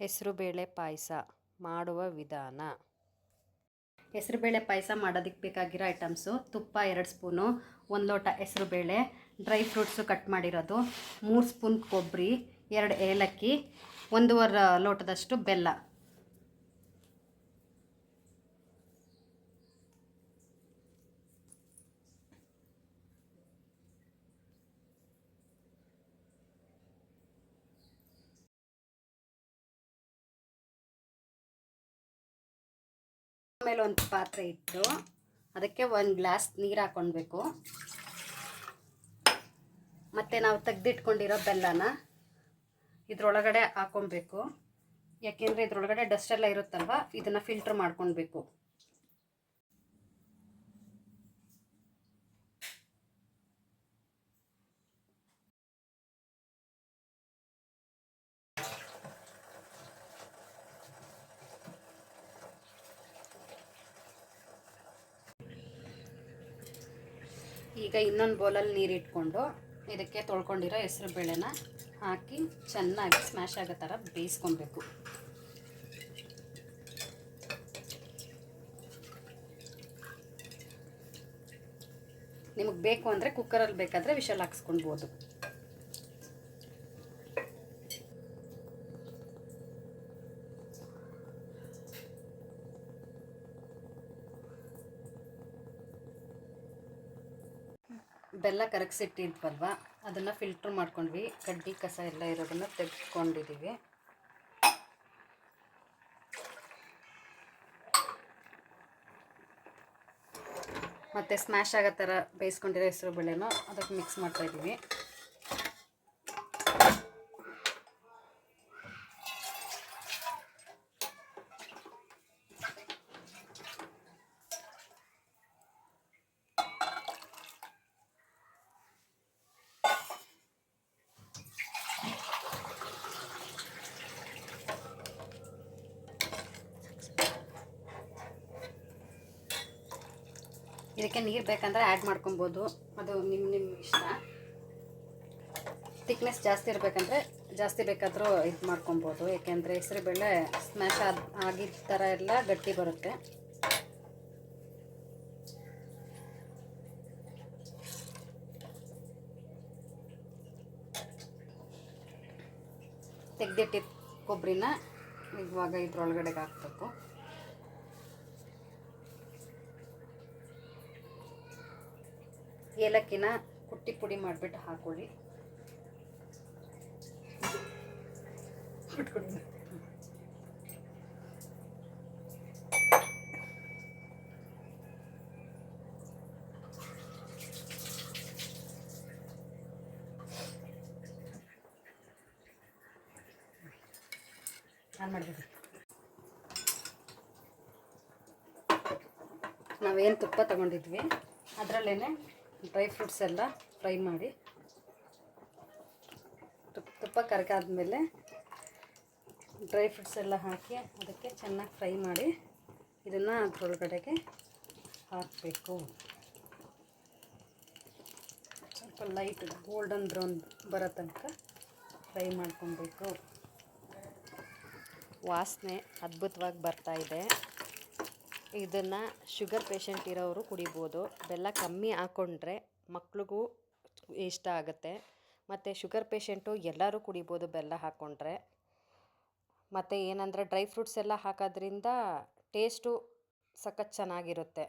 ಹೆಸರುಬೇಳೆ ಪಾಯಸ ಮಾಡುವ ವಿಧಾನ. ಹೆಸರುಬೇಳೆ ಪಾಯಸ ಮಾಡೋದಕ್ಕೆ ಬೇಕಾಗಿರೋ ಐಟಮ್ಸು: ತುಪ್ಪ 2 ಸ್ಪೂನು, 1 ಲೋಟ ಹೆಸರುಬೇಳೆ, ಡ್ರೈ ಫ್ರೂಟ್ಸು ಕಟ್ ಮಾಡಿರೋದು, 3 ಸ್ಪೂನ್ ಕೊಬ್ಬರಿ, 2 ಏಲಕ್ಕಿ, 1.5 ಲೋಟದಷ್ಟು ಬೆಲ್ಲ. ಆಮೇಲೆ ಒಂದು ಪಾತ್ರೆ ಇಟ್ಟು ಅದಕ್ಕೆ 1 ಗ್ಲಾಸ್ ನೀರು ಹಾಕ್ಕೊಳ್ಬೇಕು. ಮತ್ತು ನಾವು ತೆಗೆದಿಟ್ಕೊಂಡಿರೋ ಬೆಲ್ಲನ ಇದ್ರೊಳಗಡೆ ಹಾಕ್ಕೊಳ್ಬೇಕು. ಯಾಕೆಂದರೆ ಇದ್ರೊಳಗಡೆ ಡಸ್ಟ್ ಎಲ್ಲ ಇರುತ್ತಲ್ವ, ಇದನ್ನು ಫಿಲ್ಟ್ರ್ ಮಾಡ್ಕೊಳ್ಬೇಕು. ಈಗ ಇನ್ನೊಂದು ಬೌಲಲ್ಲಿ ನೀರು ಇಟ್ಕೊಂಡು ಇದಕ್ಕೆ ತೊಳ್ಕೊಂಡಿರೋ ಹೆಸರು ಬೇಳೆನ ಹಾಕಿ ಚೆನ್ನಾಗಿ ಸ್ಮ್ಯಾಶ್ ಆಗೋ ಥರ ಬೇಯಿಸ್ಕೊಬೇಕು. ನಿಮಗೆ ಬೇಕು ಅಂದರೆ ಕುಕ್ಕರಲ್ಲಿ ಬೇಕಾದರೆ ವಿಷಲ್ ಹಾಕ್ಸ್ಕೊಳ್ಬೋದು. ಬೆಲ್ಲ ಕರಗಿಸಿಟ್ಟಿದ್ವಲ್ವ, ಅದನ್ನು ಫಿಲ್ಟ್ರ್ ಮಾಡ್ಕೊಂಡ್ವಿ. ಕಡ್ಡಿ ಕಸ ಎಲ್ಲ ಇರೋದನ್ನು ತೆಗೆದುಕೊಂಡಿದ್ದೀವಿ. ಮತ್ತು ಸ್ಮ್ಯಾಶ್ ಆಗೋ ಥರ ಬೇಯಿಸ್ಕೊಂಡಿರೋ ಹೆಸರು ಬೇಳೆನೂ ಅದಕ್ಕೆ ಮಿಕ್ಸ್ ಮಾಡ್ತಾಯಿದ್ದೀವಿ. ಇದಕ್ಕೆ ನೀರು ಬೇಕಂದರೆ ಆ್ಯಡ್ ಮಾಡ್ಕೊಬೋದು, ಅದು ನಿಮ್ಮ ಇಷ್ಟ. ಥಿಕ್ನೆಸ್ ಜಾಸ್ತಿ ಇರಬೇಕಂದ್ರೆ ಜಾಸ್ತಿ ಬೇಕಾದರೂ ಇದು ಮಾಡ್ಕೊಬೋದು. ಏಕೆಂದರೆ ಹೆಸರುಬೇಳೆ ಸ್ಮ್ಯಾಶ್ ಆಗಿದ್ದ ಥರ ಎಲ್ಲ ಗಟ್ಟಿ ಬರುತ್ತೆ. ತೆಗೆದಿಟ್ಟಿದ್ದ ಕೊಬ್ಬರಿನ ಇವಾಗ ಇದ್ರೊಳಗಡೆಗೆ ಹಾಕಬೇಕು. ಏಲಕ್ಕಿನ ಕುಟ್ಟಿ ಪುಡಿ ಮಾಡಿಬಿಟ್ಟು ಹಾಕೊಳ್ಳಿ. ನಾವೇನು ತುಪ್ಪ ತಗೊಂಡಿದ್ವಿ ಅದರಲ್ಲೇ ಡ್ರೈ ಫ್ರೂಟ್ಸ್ ಎಲ್ಲ ಫ್ರೈ ಮಾಡಿ, ತುಪ್ಪ ಕರಗಾದ್ಮೇಲೆ ಡ್ರೈ ಫ್ರೂಟ್ಸ್ ಎಲ್ಲ ಹಾಕಿ ಅದಕ್ಕೆ ಚೆನ್ನಾಗಿ ಫ್ರೈ ಮಾಡಿ ಇದನ್ನು ಅದರೊಳಗಡೆಗೆ ಹಾಕಬೇಕು. ಸ್ವಲ್ಪ ಲೈಟ್ ಗೋಲ್ಡನ್ ಬ್ರೌನ್ ಬರೋ ತನಕ ಫ್ರೈ ಮಾಡ್ಕೊಬೇಕು. ವಾಸನೆ ಅದ್ಭುತವಾಗಿ ಬರ್ತಾಯಿದೆ. ಇದನ್ನು ಶುಗರ್ ಪೇಷಂಟ್ ಇರೋರು ಕುಡಿಬೋದು. ಬೆಲ್ಲ ಕಮ್ಮಿ ಹಾಕ್ಕೊಂಡ್ರೆ ಮಕ್ಳಿಗೂ ಇಷ್ಟ ಆಗುತ್ತೆ. ಮತ್ತು ಶುಗರ್ ಪೇಷಂಟು ಎಲ್ಲರೂ ಕುಡಿಬೋದು ಬೆಲ್ಲ ಹಾಕ್ಕೊಂಡ್ರೆ. ಮತ್ತು ಏನಂದರೆ ಡ್ರೈ ಫ್ರೂಟ್ಸ್ ಎಲ್ಲ ಹಾಕೋದ್ರಿಂದ ಟೇಸ್ಟು ಸಖತ್ ಚೆನ್ನಾಗಿರುತ್ತೆ.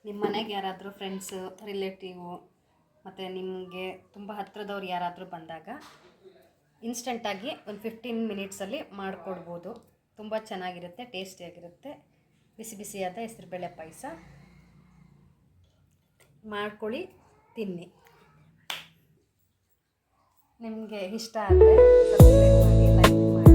ನಿಮ್ಮ ಮನೆಗೆ ಯಾರಾದರೂ ಫ್ರೆಂಡ್ಸು, ರಿಲೇಟಿವು ಮತ್ತು ನಿಮಗೆ ತುಂಬ ಹತ್ತಿರದವ್ರು ಯಾರಾದರೂ ಬಂದಾಗ ಇನ್ಸ್ಟೆಂಟಾಗಿ ಒಂದು 15 ಮಿನಿಟ್ಸಲ್ಲಿ ಮಾಡಿಕೊಡ್ಬೋದು. ತುಂಬ ಚೆನ್ನಾಗಿರುತ್ತೆ, ಟೇಸ್ಟಿಯಾಗಿರುತ್ತೆ. ಬಿಸಿ ಬಿಸಿಯಾದ ಹೆಸರುಬೇಳೆ ಪಾಯಸ ಮಾಡ್ಕೊಳ್ಳಿ, ತಿನ್ನಿ. ನಿಮಗೆ ಇಷ್ಟ ಆದರೆ ಸಬ್ಸ್ಕ್ರೈಬ್ ಮಾಡಿ, ಲೈಕ್ ಮಾಡಿ.